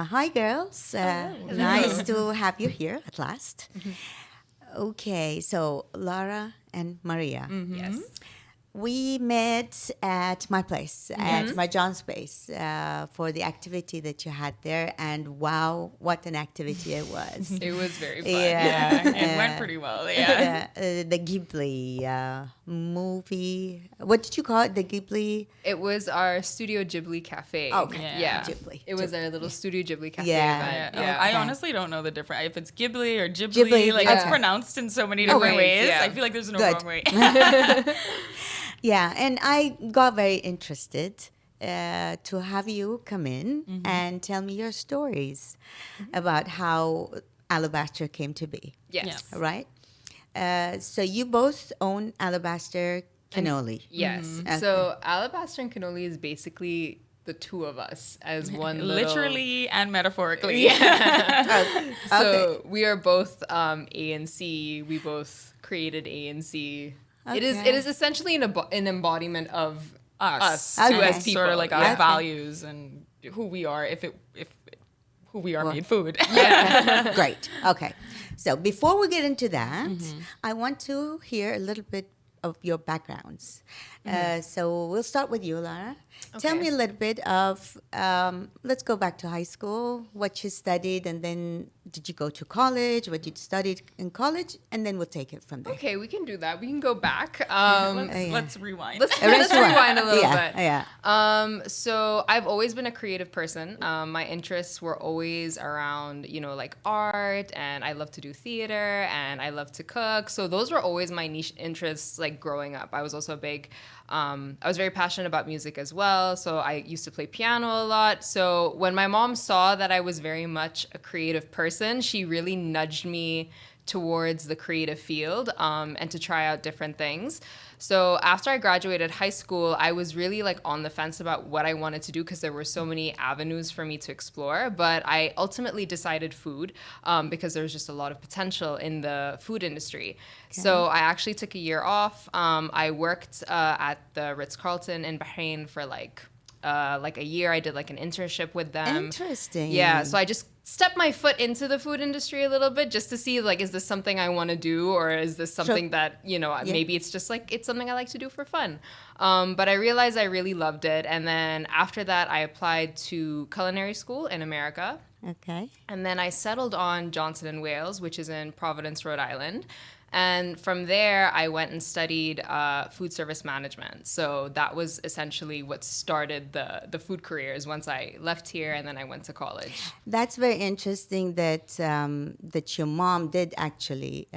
Hi, girls. Nice to have you here at last. Okay, so Lara and Maria. Yes. We met at my place, at MarjanSpace, for the activity that you had there. And wow, what an activity it was. It was very fun. Yeah, it went pretty well. Yeah. The Ghibli movie. What did you call it? The Ghibli? It was our Studio Ghibli Cafe. Okay. Yeah. Ghibli. It was our little Studio Ghibli Cafe Yeah. event. Yeah. I Okay. honestly don't know the difference. If it's Ghibli or Ghibli, Ghibli, like yeah. it's pronounced in so many different ways, ways. yeah. I feel like there's no Good. wrong way. Yeah, and I got very interested to have you come in and tell me your stories about how Alabaster came to be, Yes. right? So you both own Alabaster Cannoli. Yes. Okay. So Alabaster and Cannoli is basically the two of us as one little... Literally and metaphorically. Yeah. So Okay. we are both A and C. We both created A and C. It Okay. is essentially an embodiment of us Okay. two as people. Sort of like our Yeah. values and who we are if who we are made food. Great. Okay. So before we get into that, I want to hear a little bit of your backgrounds. So we'll start with you, Lara. Tell Okay. me a little bit of, let's go back to high school, what you studied, and then did you go to college? What did you study in college? And then we'll take it from there. Okay, we can do that. We can go back. Let's rewind. Let's rewind a little Yeah, bit. yeah. So I've always been a creative person. My interests were always around, like art, and I love to do theater, and I love to cook. So those were always my niche interests, like growing up. I was also I was very passionate about music as well. So I used to play piano a lot. So when my mom saw that I was very much a creative person, she really nudged me towards the creative field and to try out different things. So after I graduated high school, I was really like on the fence about what I wanted to do because there were so many avenues for me to explore. But I ultimately decided food because there was just a lot of potential in the food industry. Okay. So I actually took a year off. I worked at the Ritz-Carlton in Bahrain for like a year. I did like an internship with them. Interesting. Yeah, so I just stepped my foot into the food industry a little bit just to see like, is this something I want to do, or is this something that, maybe it's just like, it's something I like to do for fun. But I realized I really loved it. And then after that, I applied to culinary school in America. Okay. And then I settled on Johnson & Wales, which is in Providence, Rhode Island. And from there, I went and studied food service management. So that was essentially what started the food careers once I left here and then I went to college. That's very interesting that that your mom did actually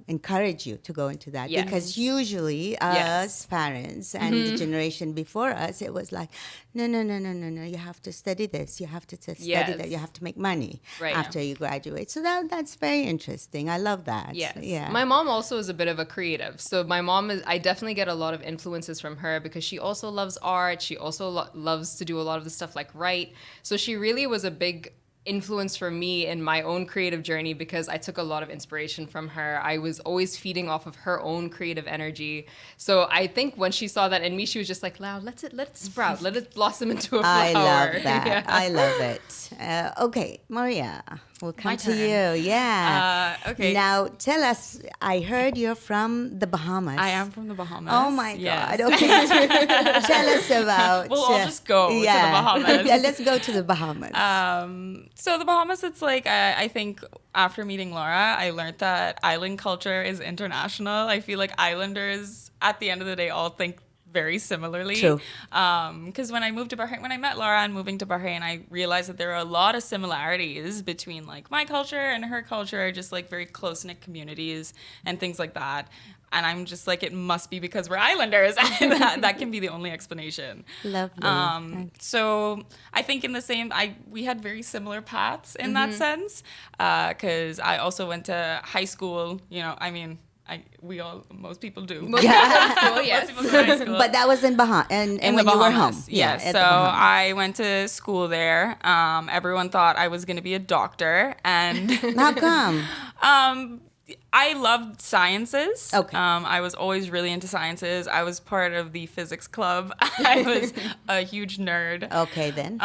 encourage you to go into that. Yes. Because usually us parents and the generation before us, it was like, no, you have to study this, you have to study that, you have to make money after you graduate. So that's very interesting. I love that. Yes. Yeah. My mom also is a bit of a creative. So my mom I definitely get a lot of influences from her because she also loves art. She also loves to do a lot of the stuff like write. So she really was a big influence for me in my own creative journey because I took a lot of inspiration from her. I was always feeding off of her own creative energy. So I think when she saw that in me, she was just like, "Wow, let it sprout, let it blossom into a flower." I love that. Yeah. I love it. Okay, Maria, we'll come My to turn. you. Yeah. Okay. Now tell us. I heard you're from the Bahamas. I am from the Bahamas. Oh my Yes. God! Okay, tell us about. We'll all just go to the Bahamas. Yeah, let's go to the Bahamas. So the Bahamas, it's like, I think after meeting Laura, I learned that island culture is international. I feel like islanders, at the end of the day, all think very similarly. True. Because when I met Laura and moving to Bahrain, I realized that there are a lot of similarities between like my culture and her culture, just like very close-knit communities and things like that. And I'm just like, it must be because we're islanders. that can be the only explanation. Lovely. So I think we had very similar paths in that sense. Because I also went to high school, most people do. Cool, yes. Most people go to high school. But that was in Bahamas, and In when the you were Bahamas, home. yes. at So the Bahamas. I went to school there. Everyone thought I was going to be a doctor. And How come? I loved sciences. Okay. I was always really into sciences. I was part of the physics club. I was a huge nerd. Okay, then.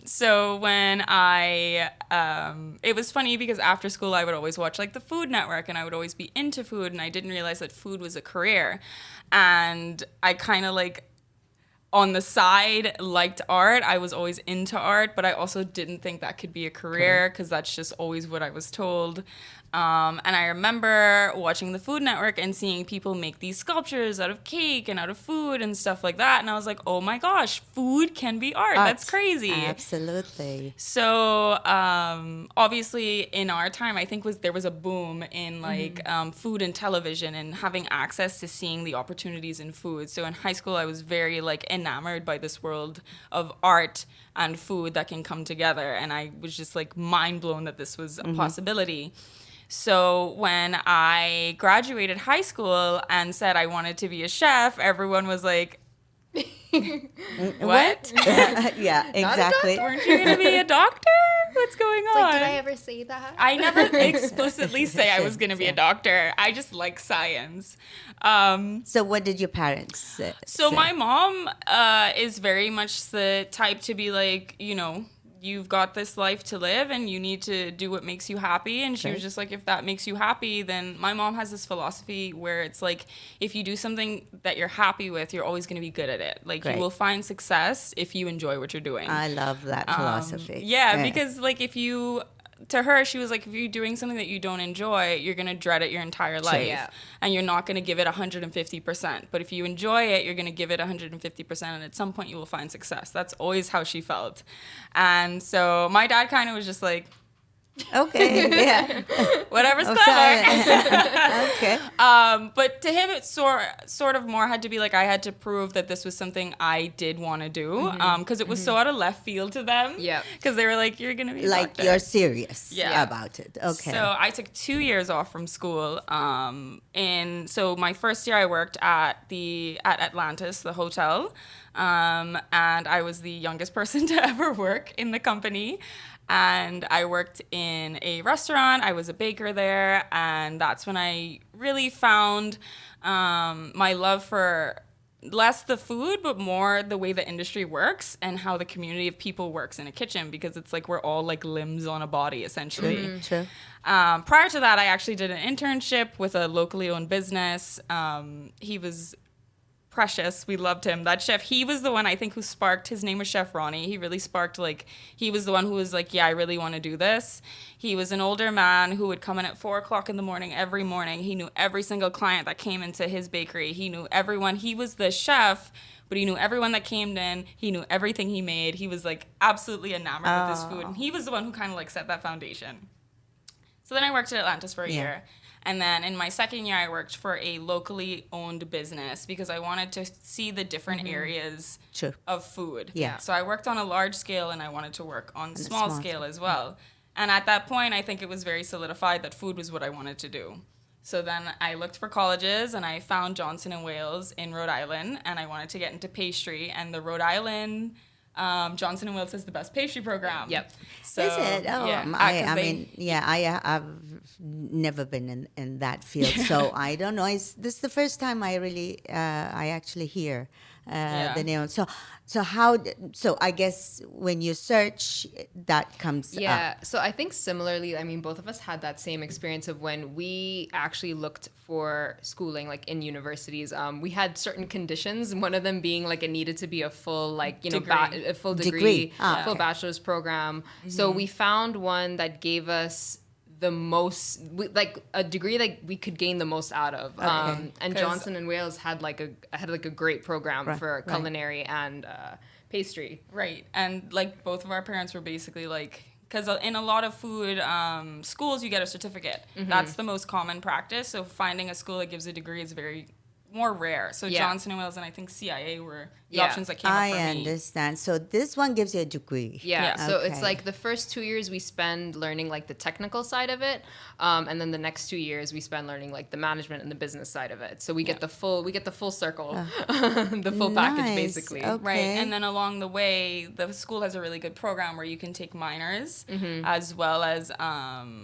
So when it was funny because after school I would always watch like the Food Network and I would always be into food, and I didn't realize that food was a career. And I kind of like on the side liked art. I was always into art, but I also didn't think that could be a career because that's just always what I was told. And I remember watching the Food Network and seeing people make these sculptures out of cake and out of food and stuff like that. And I was like, oh my gosh, food can be art. That's crazy. Absolutely. So obviously in our time, I think there was a boom in like food and television and having access to seeing the opportunities in food. So in high school, I was very like enamored by this world of art and food that can come together. And I was just like mind blown that this was a possibility. So when I graduated high school and said I wanted to be a chef, everyone was like, what? Yeah, exactly. Weren't you going to be a doctor? What's going on? Like, did I ever say that? I never explicitly say I was going to be a doctor. I just like science. So what did your parents say? So my mom is very much the type to be like, you know, you've got this life to live and you need to do what makes you happy. And she was just like, if that makes you happy, then my mom has this philosophy where it's like, if you do something that you're happy with, you're always going to be good at it. Like you will find success if you enjoy what you're doing. I love that philosophy. Yeah, because like to her, she was like, if you're doing something that you don't enjoy, you're going to dread it your entire life. Yeah. And you're not going to give it 150%. But if you enjoy it, you're going to give it 150%. And at some point, you will find success. That's always how she felt. And so my dad kind of was just like, okay, yeah. whatever's Oh, clever. Okay. But to him, it sort of more had to be like I had to prove that this was something I did want to do because it was so out of left field to them. Yeah. Because they were like, you're going to be a Like doctor. you're serious Yeah. about it. Okay. So I took 2 years off from school. And so my first year I worked at Atlantis, the hotel. And I was the youngest person to ever work in the company. And I worked in a restaurant. I was a baker there. And that's when I really found my love for less the food, but more the way the industry works and how the community of people works in a kitchen, because it's like we're all like limbs on a body, essentially. True. Prior to that, I actually did an internship with a locally owned business. He was precious. We loved him. That chef, he was the one I think who sparked, his name was Chef Ronnie. He really sparked, like, he was the one who was like, yeah, I really want to do this. He was an older man who would come in at 4 o'clock in the morning every morning. He knew every single client that came into his bakery. He knew everyone. He was the chef, but he knew everyone that came in. He knew everything he made. He was like absolutely enamored with his food. And he was the one who kind of like set that foundation. So then I worked at Atlantis for a year. And then in my second year, I worked for a locally owned business because I wanted to see the different areas of food. Yeah. So I worked on a large scale and I wanted to work on small scale as well. And at that point, I think it was very solidified that food was what I wanted to do. So then I looked for colleges and I found Johnson & Wales in Rhode Island, and I wanted to get into pastry, and the Rhode Island Johnson & Wales is the best pastry program. Yep. So, is it? Oh, yeah. I've never been in that field, so I don't know. This is the first time I actually hear the name. So I guess when you search, that comes up. Yeah. So I think similarly, I mean, both of us had that same experience of when we actually looked for schooling, like in universities. We had certain conditions. One of them being like it needed to be a full, like, you know, a full degree, full bachelor's program. Mm-hmm. So we found one that gave us the most, like a degree that we could gain the most out of. And Johnson & Wales had like a great program for culinary and pastry. Right. And like both of our parents were basically like, because in a lot of food schools, you get a certificate. Mm-hmm. That's the most common practice. So finding a school that gives a degree is very more rare. So Johnson & Wales and I think CIA were the options that came up for me. I understand. So this one gives you a degree. Yeah. So it's like the first 2 years we spend learning like the technical side of it, and then the next 2 years we spend learning like the management and the business side of it. So we get the full circle, the full package basically. Okay. Right. And then along the way, the school has a really good program where you can take minors as well as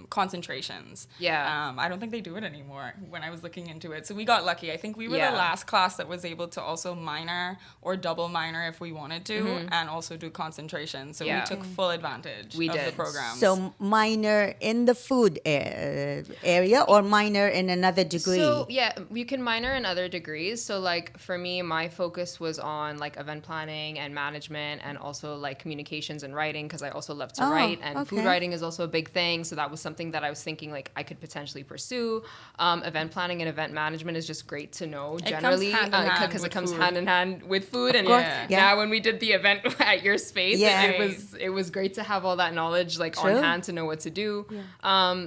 concentrations. Yeah. I don't think they do it anymore when I was looking into it. So we got lucky. I think we were the last class that was able to also minor or double minor if we wanted to, and also do concentration. So we took full advantage of the program. So minor in the food area or minor in another degree? So you can minor in other degrees. So like for me, my focus was on like event planning and management and also like communications and writing because I also love to write, and food writing is also a big thing. So that was something that I was thinking like I could potentially pursue. Event planning and event management is just great to know generally because it comes hand in hand with food. And now when we did the event at your space, it was great to have all that knowledge like on hand to know what to do.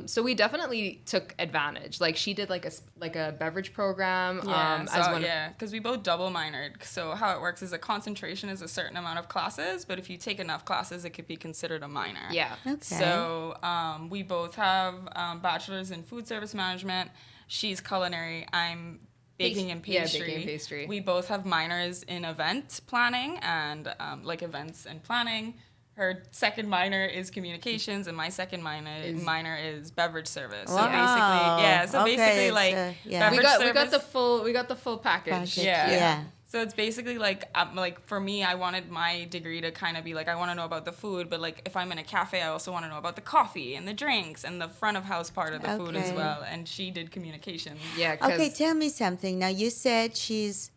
So we definitely took advantage. Like she did like a beverage program. Because we both double minored. So how it works is a concentration is a certain amount of classes, but if you take enough classes, it could be considered a minor. Yeah. Okay. So we both have bachelors in food service management. She's culinary. I'm baking and pastry. Yeah, baking and pastry. We both have minors in event planning and like events and planning. Her second minor is communications, and my second minor is beverage service. Wow. So basically, beverage service. we got the full package. Yeah. So it's basically like for me, I wanted my degree to kind of be like I want to know about the food, but like if I'm in a cafe, I also want to know about the coffee and the drinks and the front of house part of the food as well. And she did communications. Yeah. Okay, tell me something. Now you said she's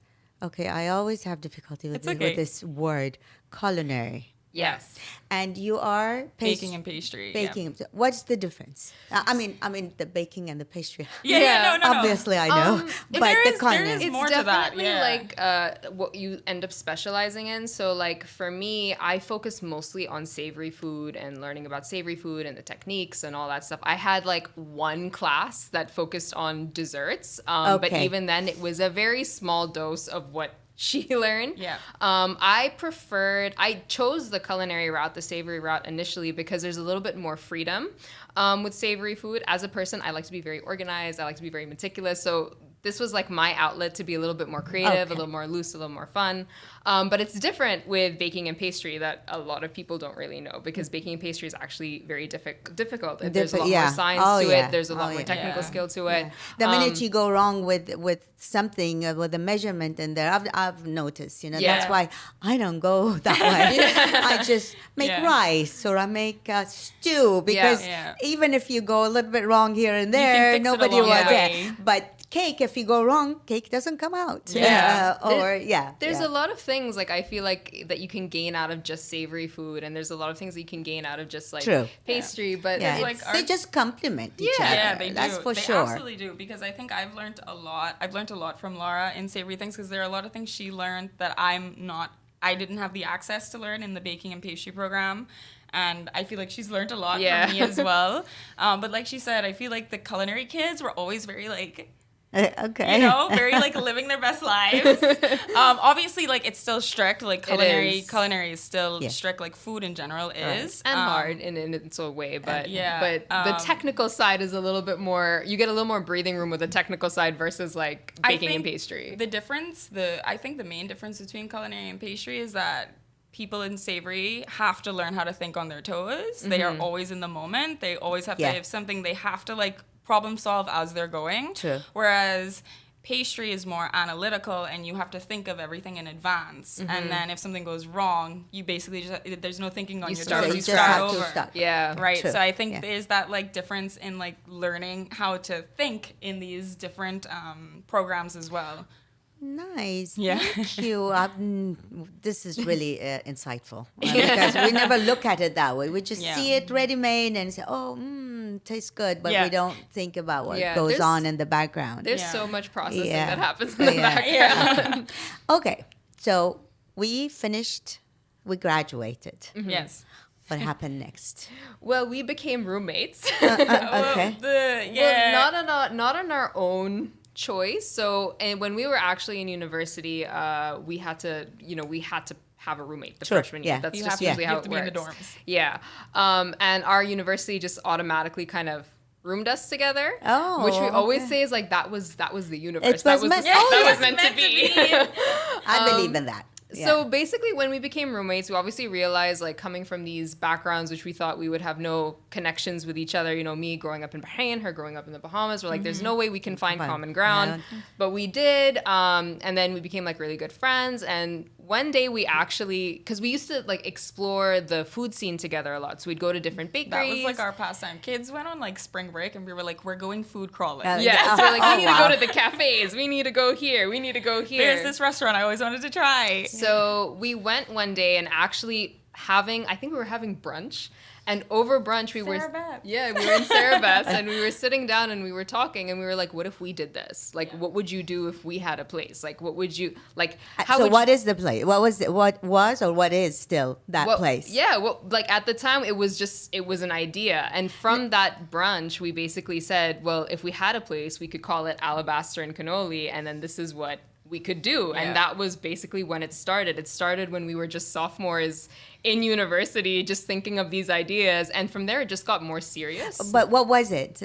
okay. I always have difficulty with this word, culinary. Yes. And you are baking and pastry. Baking. Yeah. What's the difference? I mean the baking and the pastry. No. Obviously, I know. But the culinary. There is more it's to that. definitely like what you end up specializing in. So like for me, I focus mostly on savory food and learning about savory food and the techniques and all that stuff. I had like one class that focused on desserts. But even then, it was a very small dose of what she learned. Yeah. I chose the culinary route, the savory route initially because there's a little bit more freedom with savory food. As a person, I like to be very organized. I like to be very meticulous. So this was like my outlet to be a little bit more creative, a little more loose, a little more fun. But it's different with baking and pastry that a lot of people don't really know because baking and pastry is actually very difficult. There's a lot more science to it. There's a lot more technical skill to it. The minute you go wrong with something, with a measurement in there, I've noticed, that's why I don't go that way. I just make rice or I make stew because even if you go a little bit wrong here and there, nobody will care. But cake, if you go wrong, cake doesn't come out. There's a lot of things like I feel like that you can gain out of just savory food, and there's a lot of things that you can gain out of just like pastry. But it's like they just complement each other. Yeah, they do. That's for they sure. Absolutely do, because I think I've learned a lot. I've learned a lot from Lara in savory things because there are a lot of things she learned that I didn't have the access to learn in the baking and pastry program. And I feel like she's learned a lot from me as well. But like she said, I feel like the culinary kids were always very like very like living their best lives. Obviously, like it's still strict. Like culinary is still strict. Like food in general is and hard in its own way. But the technical side is a little bit more. You get a little more breathing room with the technical side versus like baking and pastry. I think the main difference between culinary and pastry is that people in savory have to learn how to think on their toes. Mm-hmm. They are always in the moment. They always have to have something. They have to like problem solve as they're going. True. Whereas pastry is more analytical and you have to think of everything in advance. Mm-hmm. And then if something goes wrong, you basically there's no thinking on your toes. You start over. Yeah. Right. True. So I think there's that like difference in like learning how to think in these different programs as well. Nice. Yeah. Thank you. This is really insightful because we never look at it that way. We just see it ready-made and say, tastes good, but we don't think about what goes on in the background. There's so much processing that happens in the background. Okay. So we graduated. Mm-hmm. Yes. What happened next? Well, we became roommates. Okay. Well, not on our own choice. So, and when we were actually in university, we had to have a roommate the freshman year. That's just usually how it works. In the dorms. Yeah. And our university just automatically kind of roomed us together. Oh, which we always say is like that was the universe. It was that was meant meant to be. I believe in that. Yeah. So basically, when we became roommates, we obviously realized, like, coming from these backgrounds, which we thought we would have no connections with each other, me growing up in Bahrain, her growing up in the Bahamas, we're like, there's no way we can find common ground. Yeah. But we did. And then we became, like, really good friends. And one day we actually, because we used to, like, explore the food scene together a lot. So we'd go to different bakeries. That was, like, our pastime. Kids went on, like, spring break, and we were like, we're going food crawling. So we're like, we need to go to the cafes. We need to go here. We need to go here. There's this restaurant I always wanted to try. So we went one day and actually I think we were having brunch. And over brunch, we were in Sarabeth, and we were sitting down and we were talking, and we were like, what if we did this? Like, what would you do if we had a place? Like, what would you, like, how so would what is the place? What was or what is still that place? Yeah, well, like, at the time, it was an idea. And from that brunch, we basically said, well, if we had a place, we could call it Alabaster Cannoli, and then this is what we could do. And that was basically when it started. It started when we were just sophomores in university, just thinking of these ideas. And from there, it just got more serious. But what was it?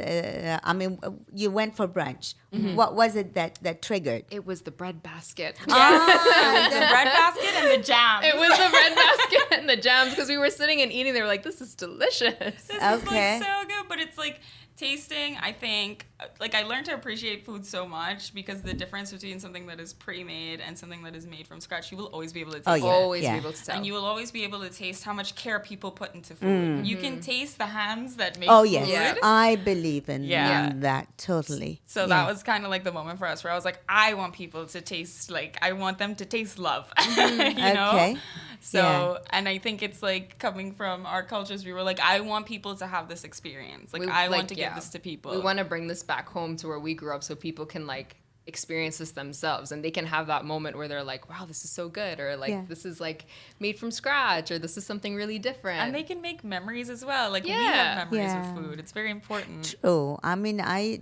You went for brunch. Mm-hmm. What was it that triggered? It was the bread basket. It was the bread basket and the jams. It was the bread basket and the jams, because we were sitting and eating. They were like, this is delicious. This is like so good, but it's like, tasting, I think, like, I learned to appreciate food so much, because the difference between something that is pre-made and something that is made from scratch, you will always be able to taste. Be able to tell. And you will always be able to taste how much care people put into food. Mm-hmm. You can taste the hands that make food. Yes. I believe in that totally. So that was kind of like the moment for us where I was like, I want people to taste, like, I want them to taste love. You know? Okay. So, and I think it's like, coming from our cultures, we were like, I want people to have this experience. Like, I want to give this to people. We want to bring this back home to where we grew up, so people can, like, experience this themselves, and they can have that moment where they're like, wow, this is so good, or like, this is like made from scratch, or this is something really different. And they can make memories as well. Like, we have memories with food. It's very important. True. I mean, I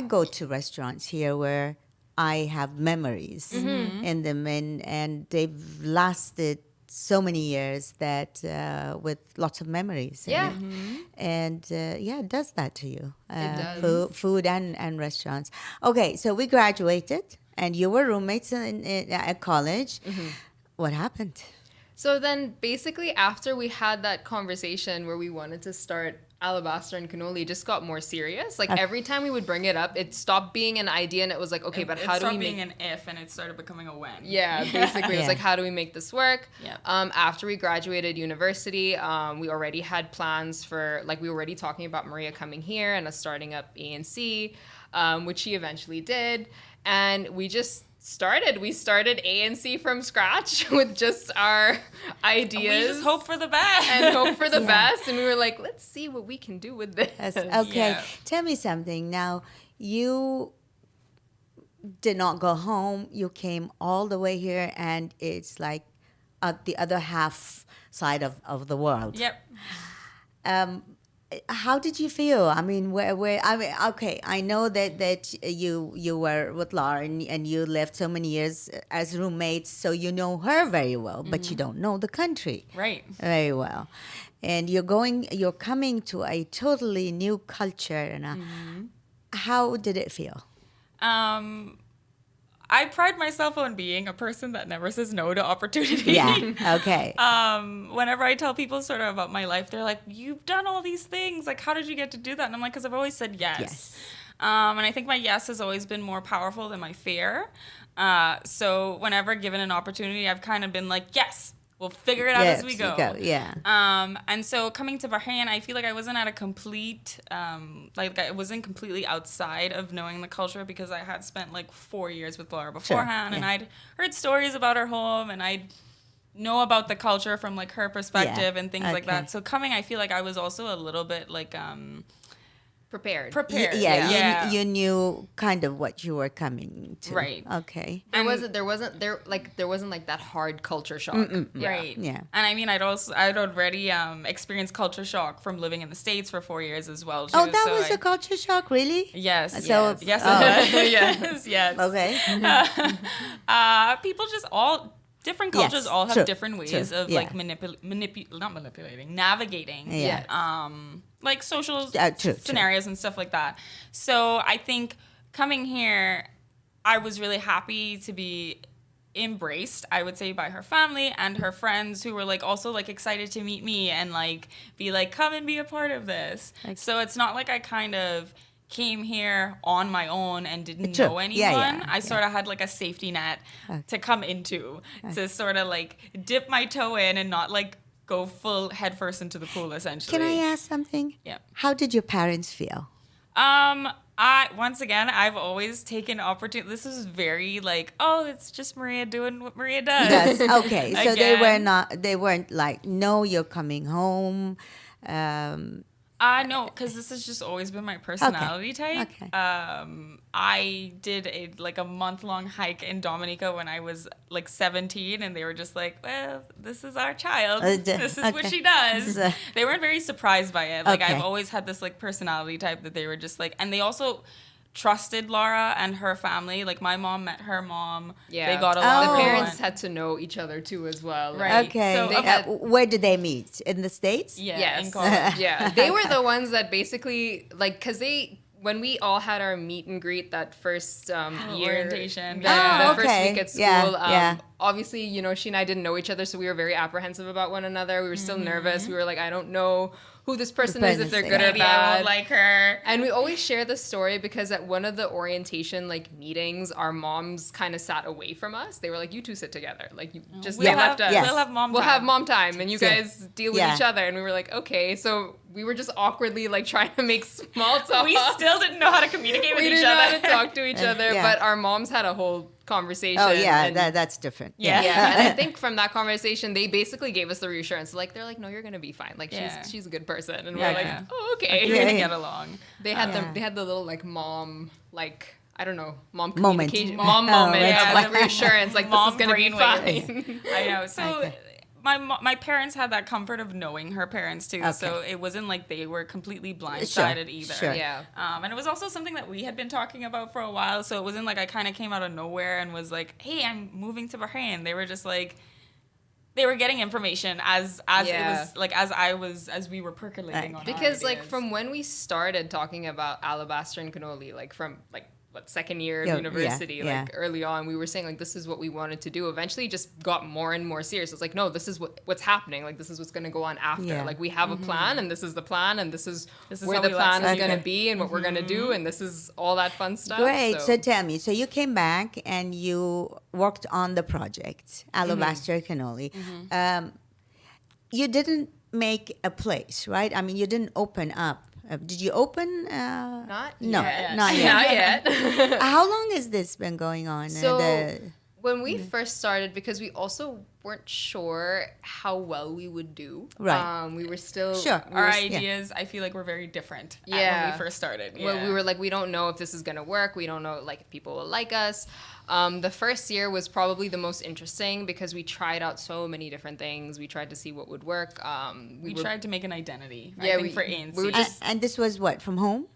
go to restaurants here where I have memories in them, and they've lasted so many years that with lots of memories. And it does that to you. It does. Food and restaurants. Okay, so we graduated, and you were roommates at college. Mm-hmm. What happened? So then, basically, after we had that conversation where we wanted to start Alabaster and Cannoli, just got more serious. Like, every time we would bring it up, it stopped being an idea, and it was like, okay, but how do we make... It stopped being an if, and it started becoming a when. Yeah, basically. It was like, how do we make this work? Yeah. After we graduated university, we already had plans for, like, we were already talking about Maria coming here and us starting up ANC, which she eventually did. And we just... We started ANC from scratch with just our ideas. We just hope for the best. And we were like, let's see what we can do with this. Okay. Yeah. Tell me something. Now, you did not go home. You came all the way here, and it's like the other half side of the world. Yep. How did you feel? I mean, I know that you were with Lara, and you lived so many years as roommates, so you know her very well, but you don't know the country very well. And you're coming to a totally new culture. And how did it feel? I pride myself on being a person that never says no to opportunity. Yeah, okay. Whenever I tell people sort of about my life, they're like, you've done all these things. Like, how did you get to do that? And I'm like, because I've always said yes. And I think my yes has always been more powerful than my fear. So whenever given an opportunity, I've kind of been like, yes. We'll figure it out as we go. And so coming to Bahrain, I feel like I wasn't at a complete, I wasn't completely outside of knowing the culture, because I had spent like 4 years with Lara beforehand, and I'd heard stories about her home, and I'd know about the culture from like her perspective and things like that. So coming, I feel like I was also a little bit like, prepared. You knew kind of what you were coming to. Right. Okay. There wasn't like that hard culture shock. Right. Yeah. And I mean, I'd already experienced culture shock from living in the States for 4 years as well. Too. Oh, that was a culture shock, really? Yes. So, yes. Yes. Okay. People just different cultures all have different ways of like navigating. Like social scenarios and stuff like that. So I think coming here, I was really happy to be embraced, I would say, by her family and her friends who were like also like excited to meet me and like be like, come and be a part of this. Okay. So it's not like I kind of came here on my own and didn't know anyone. I sort of had like a safety net to come into to sort of like dip my toe in and not like go full headfirst into the pool, essentially. Can I ask something? Yeah. How did your parents feel? I've always taken opportunity. This is very like, oh, it's just Maria doing what Maria does. Yes. Okay. So they weren't like, no, you're coming home. No, because this has just always been my personality type. Okay. I did a month-long hike in Dominica when I was like 17, and they were just like, well, this is our child. This is what she does. They weren't very surprised by it. Like, I've always had this like personality type that they were just like, and they also trusted Lara and her family. Like, my mom met her mom. Yeah. They got along. The parents had to know each other too as well. Right. Okay. So where did they meet? In the States? Yeah. In college. Yeah. They were the ones that basically, like, because when we all had our meet and greet that first year, orientation, the first week at school, obviously, you know, she and I didn't know each other, so we were very apprehensive about one another. We were still nervous. We were like, I don't know who this person is, if they're good or bad. I won't like her. And we always share this story because at one of the orientation like meetings, our moms kind of sat away from us. They were like, "You two sit together. Like, you just they left us. We'll have mom time. We'll have mom time, and you guys deal with each other." And we were like, "Okay." So we were just awkwardly like trying to make small talk. We still didn't know how to communicate with each other. We didn't know how to talk to each other, but our moms had a whole conversation. Oh yeah, that's different. Yeah. And I think from that conversation, they basically gave us the reassurance. Like, they're like, "No, you're gonna be fine. Like, she's a good person." And we're like, "Oh, okay." We're gonna get along. They had they had the little like mom, like, I don't know, mom moment. Communication, mom moment of like reassurance, like, this is gonna be fine. I know. So my parents had that comfort of knowing her parents too, so it wasn't like they were completely blindsided either. Sure. Yeah. And it was also something that we had been talking about for a while, so it wasn't like I kind of came out of nowhere and was like, "Hey, I'm moving to Bahrain." They were just like, they were getting information as it was like as we were percolating on because like from when we started talking about Alabaster and Cannoli, like from like second year of university, early on, we were saying like, this is what we wanted to do. Eventually it just got more and more serious. It's like, no, this is what's happening. Like, this is what's going to go on after. Like, we have a plan, and this is the plan, and this is where the plan is going to be, and what we're going to do, and this is all that fun stuff. Great. So tell me, so you came back and you worked on the project, Alabaster Cannoli. You didn't make a place, right? I mean, you didn't open up. Did you open? Not yet. Not yet. How long has this been going on? So when we first started, because we also weren't sure how well we would do. Right. We were still... Sure. Our ideas, I feel like, were very different when we first started. Yeah. Well, we were like, we don't know if this is going to work. We don't know like if people will like us. The first year was probably the most interesting because we tried out so many different things. We tried to see what would work. We tried to make an identity. Yeah, I think for ANC. We were just, and this was what, from home?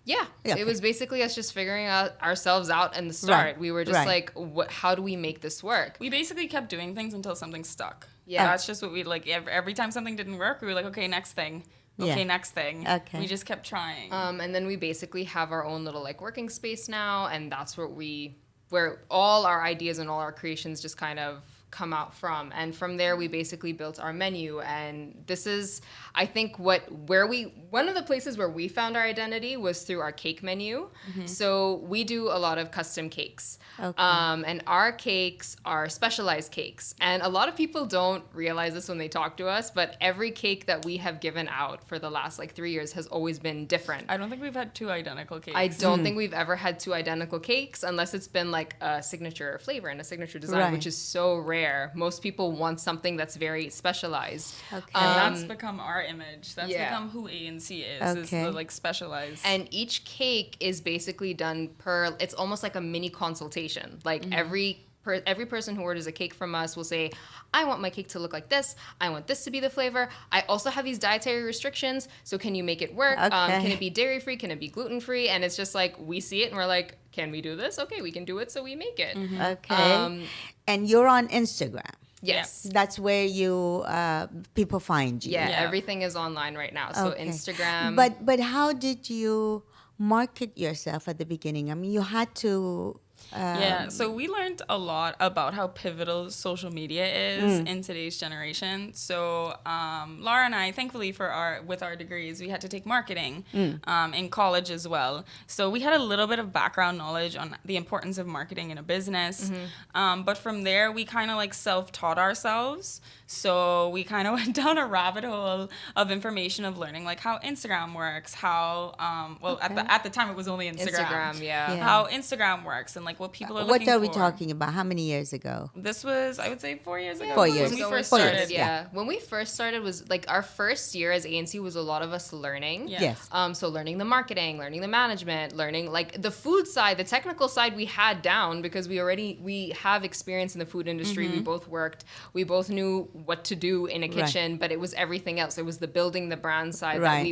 Yeah. It was basically us just figuring ourselves out in the start. Right. We were just like, how do we make this work? We basically kept doing things until something stuck. Yeah. That's just what we like. Every time something didn't work, we were like, okay, next thing. Okay, next thing. Okay. We just kept trying. And then we basically have our own little like working space now, and that's where all our ideas and all our creations just kind of come out from. And from there we basically built our menu, and this is, I think, one of the places where we found our identity was through our cake menu. So we do a lot of custom cakes. And our cakes are specialized cakes, and a lot of people don't realize this when they talk to us, but every cake that we have given out for the last like 3 years has always been different. I don't think we've had two identical cakes. I don't think we've ever had two identical cakes, unless it's been like a signature flavor and a signature design, which is so rare. rare. Most people want something that's very specialized. Okay. And that's become our image. That's become who ANC is. Is the like specialized. And each cake is basically done per. It's almost like a mini consultation. Like every person who orders a cake from us will say, I want my cake to look like this. I want this to be the flavor. I also have these dietary restrictions. So can you make it work? Can it be dairy free? Can it be gluten free? And it's just like, we see it and we're like, can we do this? Okay, we can do it. So we make it. Okay. And you're on Instagram. Yes. That's where you people find you. Yeah, everything is online right now. So Instagram. But how did you market yourself at the beginning? I mean, you had to. So we learned a lot about how pivotal social media is in today's generation. So Lara and I, thankfully with our degrees, we had to take marketing in college as well. So we had a little bit of background knowledge on the importance of marketing in a business. But from there, we kind of like self-taught ourselves. So we kind of went down a rabbit hole of information of learning like how Instagram works, how at the time it was only Instagram. How Instagram works and like what people are looking for. What are we talking about? How many years ago? This was, I would say, 4 years ago. 4 years. When we first started. When we first started was like our first year as ANC was a lot of us learning. Yes. So learning the marketing, learning the management, learning like the food side, the technical side we had down because we have experience in the food industry. We both worked. We both knew what to do in a kitchen, but it was everything else. It was the building the brand side that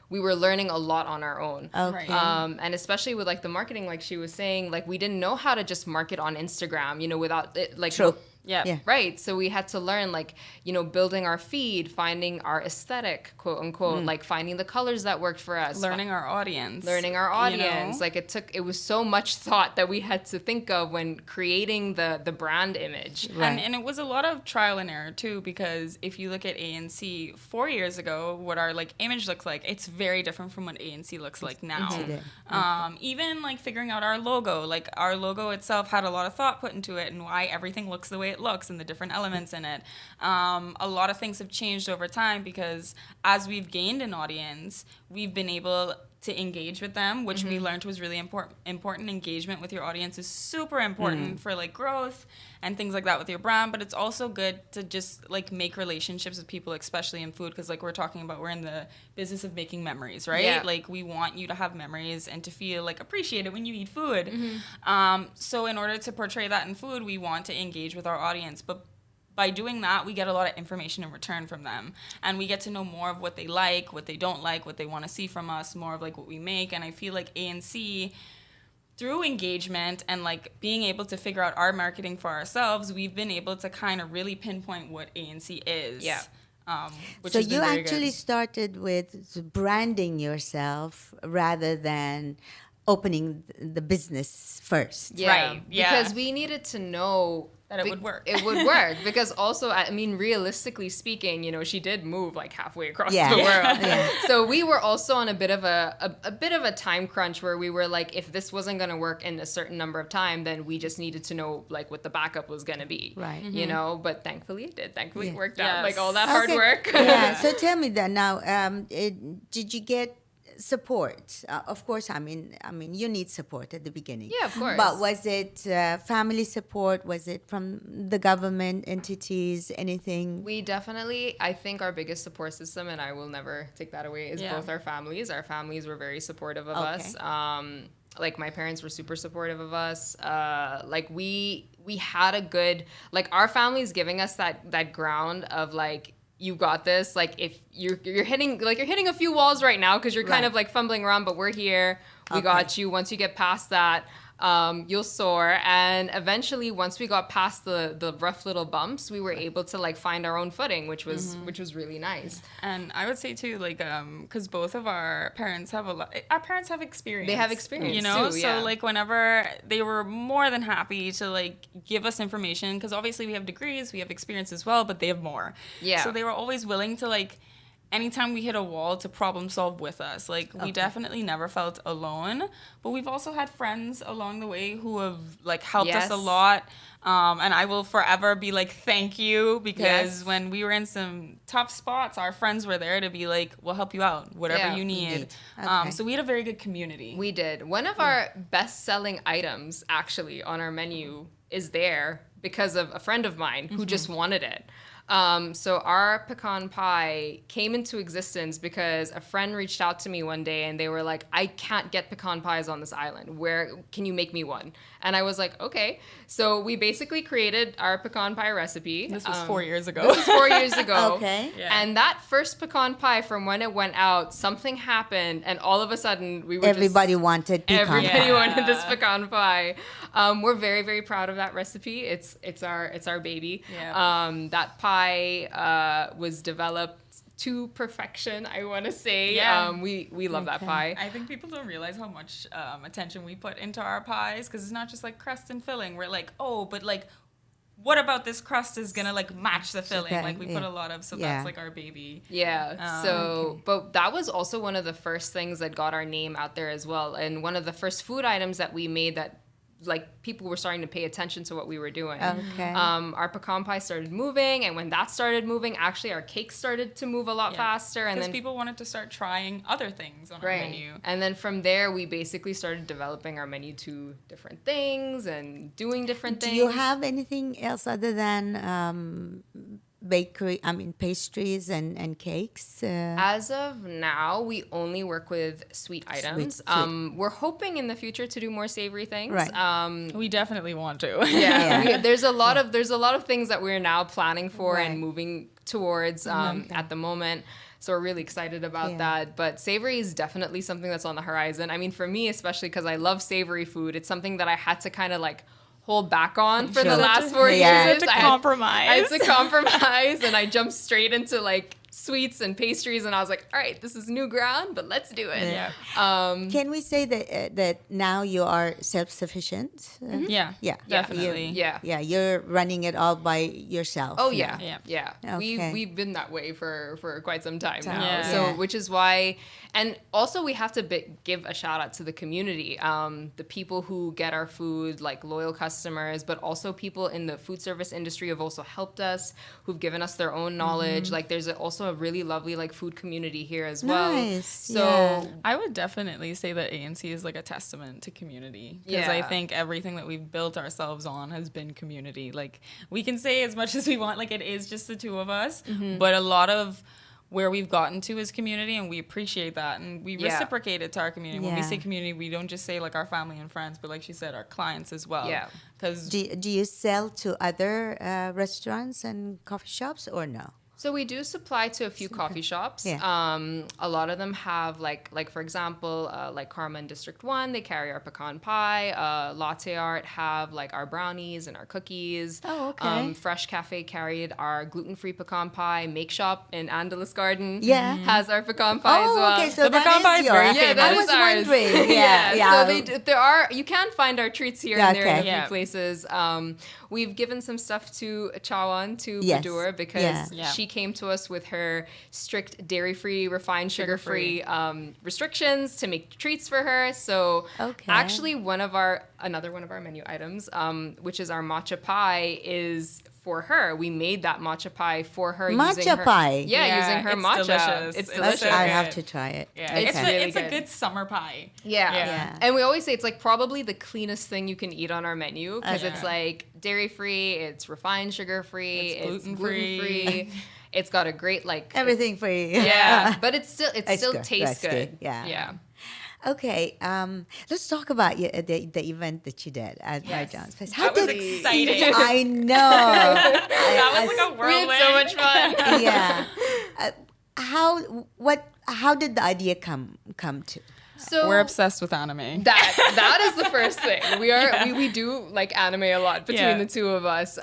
we were learning a lot on our own. Okay. And especially with like the marketing, like she was saying, like we didn't know how to just market on Instagram, without it, like True. Yeah. Right. So we had to learn like, building our feed, finding our aesthetic, quote unquote, like finding the colors that worked for us. Learning our audience. Like it was so much thought that we had to think of when creating the brand image. Right. And it was a lot of trial and error too, because if you look at ANC 4 years ago, what our like image looks like, it's very different from what ANC looks like now. Even like figuring out our logo, like our logo itself had a lot of thought put into it and why everything looks the way it looks and the different elements in it. A lot of things have changed over time because as we've gained an audience, we've been able to engage with them, which we learned was really important. Engagement with your audience is super important for like growth and things like that with your brand, but it's also good to just like make relationships with people, especially in food, because like we're talking about, we're in the business of making memories, right? Yeah. Like we want you to have memories and to feel like appreciated when you eat food. So in order to portray that in food, we want to engage with our audience, but by doing that, we get a lot of information in return from them. And we get to know more of what they like, what they don't like, what they want to see from us, more of like what we make. And I feel like ANC, through engagement and like being able to figure out our marketing for ourselves, we've been able to kind of really pinpoint what ANC is. Yeah. So you actually started with branding yourself rather than opening the business first. Yeah. Right. Yeah. Because we needed to know that it would work. It would work because also, I mean, realistically speaking, she did move like halfway across the world. Yeah. So we were also on a bit of a time crunch where we were like, if this wasn't going to work in a certain number of time, then we just needed to know like what the backup was going to be. Right. But thankfully it did. Thankfully it worked out. Yes. Like all that hard work. So tell me that now. Did you get support? Of course, I mean, you need support at the beginning. Yeah, of course. But was it family support? Was it from the government entities? Anything? We definitely, I think our biggest support system, and I will never take that away, is both our families. Our families were very supportive of us. Like my parents were super supportive of us. Like we had a good, like our family's giving us that ground of like, you got this. Like if you're hitting a few walls right now because you're kind of like fumbling around, but we're here. We got you. Once you get past that, you'll soar. And eventually, once we got past the rough little bumps, we were able to like find our own footing, which was really nice. And I would say too, like, because both of our parents have experience. They have experience, too, So like whenever they were more than happy to like give us information, because obviously we have degrees, we have experience as well, but they have more. Yeah. So they were always willing to like anytime we hit a wall to problem solve with us. Like we definitely never felt alone, but we've also had friends along the way who have like helped us a lot. And I will forever be like, thank you, because when we were in some tough spots, our friends were there to be like, we'll help you out, whatever you need. Okay. So we had a very good community. We did. One of our best-selling items, actually, on our menu is there because of a friend of mine who just wanted it. So our pecan pie came into existence because a friend reached out to me one day and they were like, I can't get pecan pies on this island. Where can you make me one? And I was like, okay. So we basically created our pecan pie recipe. This was 4 years ago. This was 4 years ago. Okay. Yeah. And that first pecan pie, from when it went out, something happened, and all of a sudden we were Everybody wanted pecan pie. Everybody wanted this pecan pie. We're very, very proud of that recipe. It's our baby. Yeah. That pie was developed to perfection, I want to say. Yeah. We love that pie. I think people don't realize how much attention we put into our pies, because it's not just like crust and filling. We're like, oh, but like, what about this crust is gonna like match the filling? Okay, like we put a lot of, so that's like our baby. Yeah. But that was also one of the first things that got our name out there as well. And one of the first food items that we made that like people were starting to pay attention to what we were doing. Okay. Our pecan pie started moving, and when that started moving, actually our cakes started to move a lot faster. And because then people wanted to start trying other things on our menu. And then from there, we basically started developing our menu to different things and doing different things. Do you have anything else other than pastries and cakes? As of now, we only work with sweet items. Sweet. We're hoping in the future to do more savory things. Right. We definitely want to. There's a lot of things that we're now planning for and moving towards at the moment. So we're really excited about that. But savory is definitely something that's on the horizon. I mean, for me, especially because I love savory food, it's something that I had to kind of like hold back on for the last 4 years. I had to compromise, and I jumped straight into like sweets and pastries, and I was like, all right, this is new ground, but let's do it. Can we say that now you are self-sufficient? Yeah, definitely. You're running it all by yourself. Oh now. yeah. Okay. We've been that way for quite some time now. Yeah. So which is why, and also we have to give a shout out to the community, the people who get our food, like loyal customers, but also people in the food service industry have also helped us, who've given us their own knowledge. Like there's also a really lovely like food community here as well. Nice. So I would definitely say that ANC is like a testament to community, because I think everything that we've built ourselves on has been community. Like we can say as much as we want, like it is just the two of us, but a lot of where we've gotten to is community, and we appreciate that, and we reciprocate it to our community. When we say community, we don't just say like our family and friends, but like she said, our clients as well. Because do you sell to other restaurants and coffee shops or no? So we do supply to a few coffee shops. A lot of them have like for example, like Karma in District 1, they carry our pecan pie. Latte Art have like our brownies and our cookies. Oh, okay. Fresh Cafe carried our gluten-free pecan pie. Make Shop in Andalus Garden has our pecan pie as well. Okay, so the pecan pie is very famous. I was wondering. So there are, you can find our treats here and there in a few places. We've given some stuff to Chawan, to Badur, because she came to us with her strict dairy-free, refined sugar-free restrictions to make treats for her. So actually another one of our menu items, which is our matcha pie, is for her. We made that matcha pie for her. Matcha pie? Yeah, using her matcha. Delicious. It's delicious. I have to try it. Yeah, it's a good summer pie. Yeah. And we always say it's like probably the cleanest thing you can eat on our menu, because it's like dairy-free, it's refined sugar-free, it's gluten-free. It's got a great like everything for you. Yeah, but it still tastes good. Yeah. Okay, let's talk about the event that you did at MarjanSpace. That was exciting. I know. That was like a whirlwind. We had so much fun. How did the idea come to? So we're obsessed with anime. That is the first thing. We do like anime a lot between the two of us.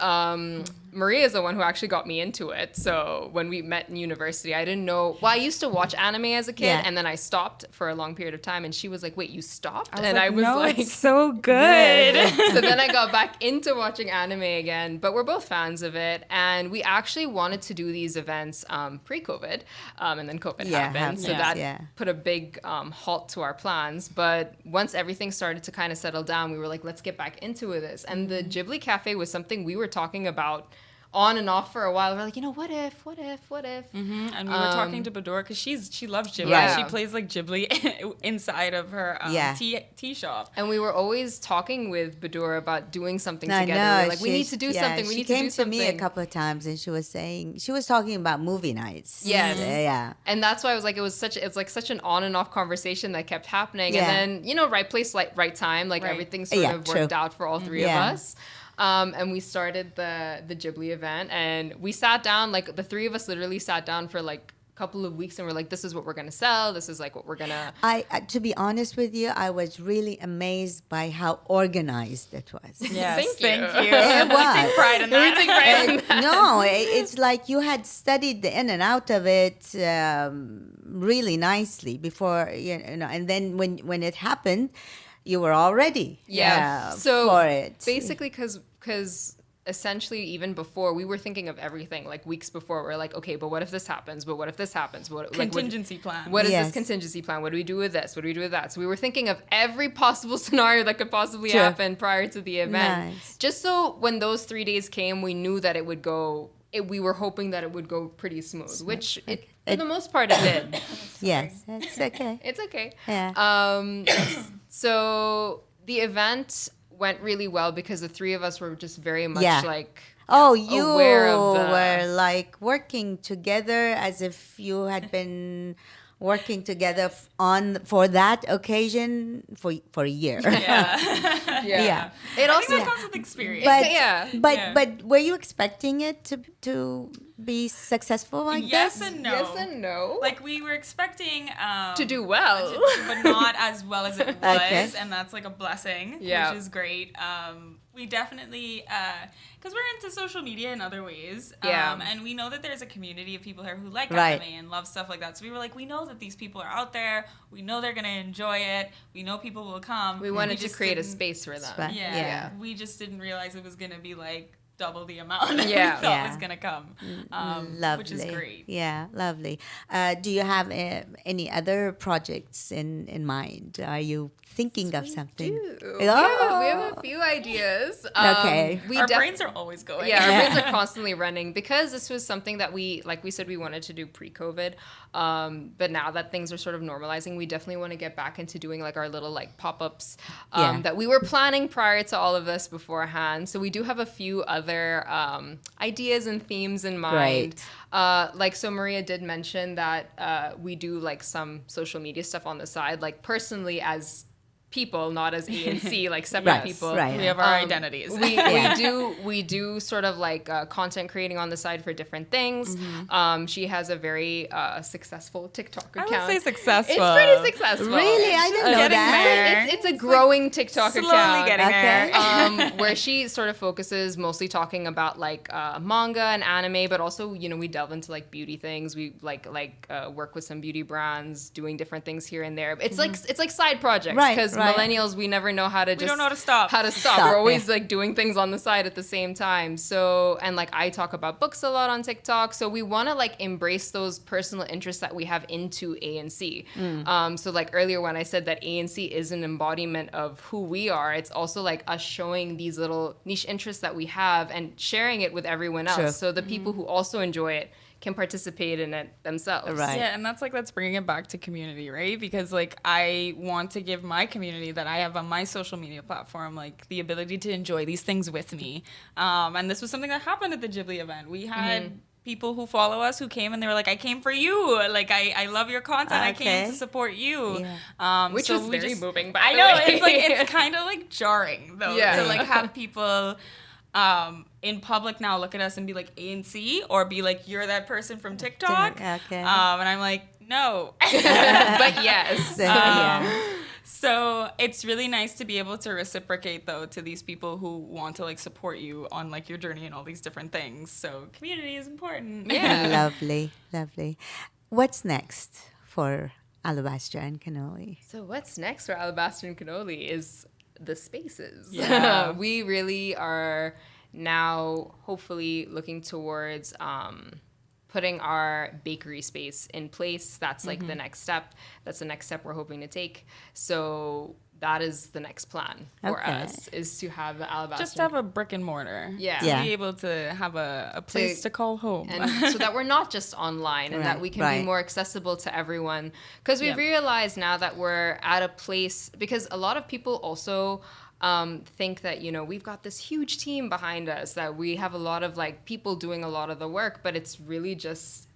Maria is the one who actually got me into it. So when we met in university, I didn't know. Well, I used to watch anime as a kid, and then I stopped for a long period of time. And she was like, "Wait, you stopped?" I was no, like, "It's so good." So then I got back into watching anime again. But we're both fans of it, and we actually wanted to do these events pre-COVID, and then COVID happened. So that put a big halt to our plans. But once everything started to kind of settle down, we were like, "Let's get back into this." And the Ghibli Cafe was something we were talking about on and off for a while. We're like, what if? Mm-hmm. And we were talking to Badora because she loves Ghibli. Yeah. She plays like Ghibli inside of her tea shop. And we were always talking with Badora about doing something together. We were like, we need to do something. We need to do something. She came to me a couple of times and she was talking about movie nights. Yes. Yeah. And that's why I was like, it's like such an on and off conversation that kept happening. And then, right place, right time, like everything sort of worked out for all three of us. And we started the Ghibli event, and we sat down, like the three of us literally sat down for like a couple of weeks, and we're like, this is what we're going to sell. This is like what we're going to... To be honest with you, I was really amazed by how organized it was. Yes, thank you. It was. We take pride in that. No, it's like you had studied the in and out of it really nicely before, and then when it happened, you were all ready for it. Basically, because essentially even before, we were thinking of everything, like weeks before. We're like, okay, but what if this happens? But what if this happens? Contingency plan. What is this contingency plan? What do we do with this? What do we do with that? So we were thinking of every possible scenario that could possibly happen prior to the event. Nice. Just so when those 3 days came, we knew that it would go... we were hoping that it would go pretty smooth, which for the most part it did. Yes, it's okay. It's okay. Yeah. So the event went really well because the three of us were just very much like aware of were like working together as if you had been working together for that occasion for a year. Yeah. It also comes with experience. But were you expecting it to be successful like yes this? And no. Yes and no. Like we were expecting to do well, but not as well as it was, and that's like a blessing, which is great. We definitely, because we're into social media in other ways, and we know that there's a community of people here who like anime and love stuff like that. So we were like, we know that these people are out there. We know they're gonna enjoy it. We know people will come. We wanted to create a space for them. We just didn't realize it was gonna be like double the amount that we thought was gonna come, which is great. Yeah, lovely. Do you have any other projects in mind? Are you thinking of something? We have a few ideas. Okay. Our brains are always going. Yeah, our brains are constantly running because this was something that we said we wanted to do pre-COVID. But now that things are sort of normalizing, we definitely want to get back into doing like our little like pop-ups that we were planning prior to all of this beforehand. So we do have a few other ideas and themes in mind. So Maria did mention that we do like some social media stuff on the side, like personally as people, not as ANC, like separate people. Right. We have our identities. We do sort of like content creating on the side for different things. Mm-hmm. She has a very successful TikTok account. I would say successful. It's pretty successful. Really? I didn't know that. It's a growing TikTok slowly account. Getting there. Where she sort of focuses mostly talking about like manga and anime, but also, we delve into like beauty things. We like work with some beauty brands, doing different things here and there. It's like side projects because millennials, we never know how to we don't know how to stop. We're always like doing things on the side at the same time. So, and like I talk about books a lot on TikTok. So we want to like embrace those personal interests that we have into ANC. So like earlier when I said that ANC is an embodiment of who we are, it's also like us showing these little niche interests that we have and sharing it with everyone else. True. So the people who also enjoy it can participate in it themselves. Right. Yeah, and that's bringing it back to community, right? Because like I want to give my community that I have on my social media platform like the ability to enjoy these things with me. And this was something that happened at the Ghibli event. We had people who follow us who came and they were like, I came for you. Like I love your content. I came to support you. Yeah. Which was very moving, by I the know, way. it's like it's kind of like jarring though to like have people in public now look at us and be like ANC or be like, you're that person from TikTok. Okay. And I'm like, no. But yes. So it's really nice to be able to reciprocate, though, to these people who want to like support you on like your journey and all these different things. So community is important. Yeah. Lovely. What's next for Alabaster and Cannoli? So what's next for Alabaster and Cannoli is the spaces. Yeah. We really are now hopefully looking towards putting our bakery space in place. That's like the next step. That's the next step we're hoping to take. So that is the next plan for us, is to have the Alabaster. Just have a brick and mortar. Yeah. To be able to have a place to call home. And so that we're not just online and that we can be more accessible to everyone. Because we've realized now that we're at a place, because a lot of people also think that, you know, we've got this huge team behind us, that we have a lot of like people doing a lot of the work, but it's really just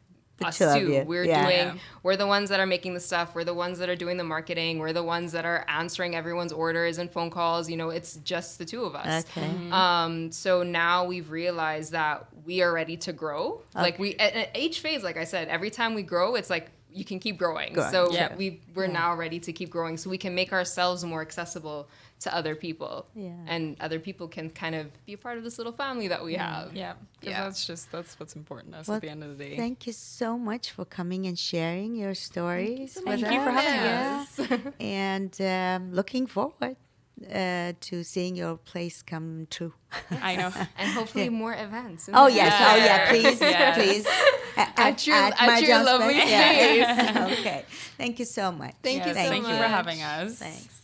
us too. We're the ones that are making the stuff. We're the ones that are doing the marketing. We're the ones that are answering everyone's orders and phone calls. You know, it's just the two of us. Okay. So now we've realized that we are ready to grow. Okay. Like we, at each phase, like I said, every time we grow, it's like you can keep growing. So we're now ready to keep growing, so we can make ourselves more accessible to other people, and other people can kind of be a part of this little family that we have. That's what's important to us at the end of the day. Thank you so much for coming and sharing your stories. Thank you for having us. And looking forward to seeing your place come true. I know. And hopefully more events. Please. At your lovely space. Okay. Thank you so much. Thank you so much. Thank you for having us. Thanks.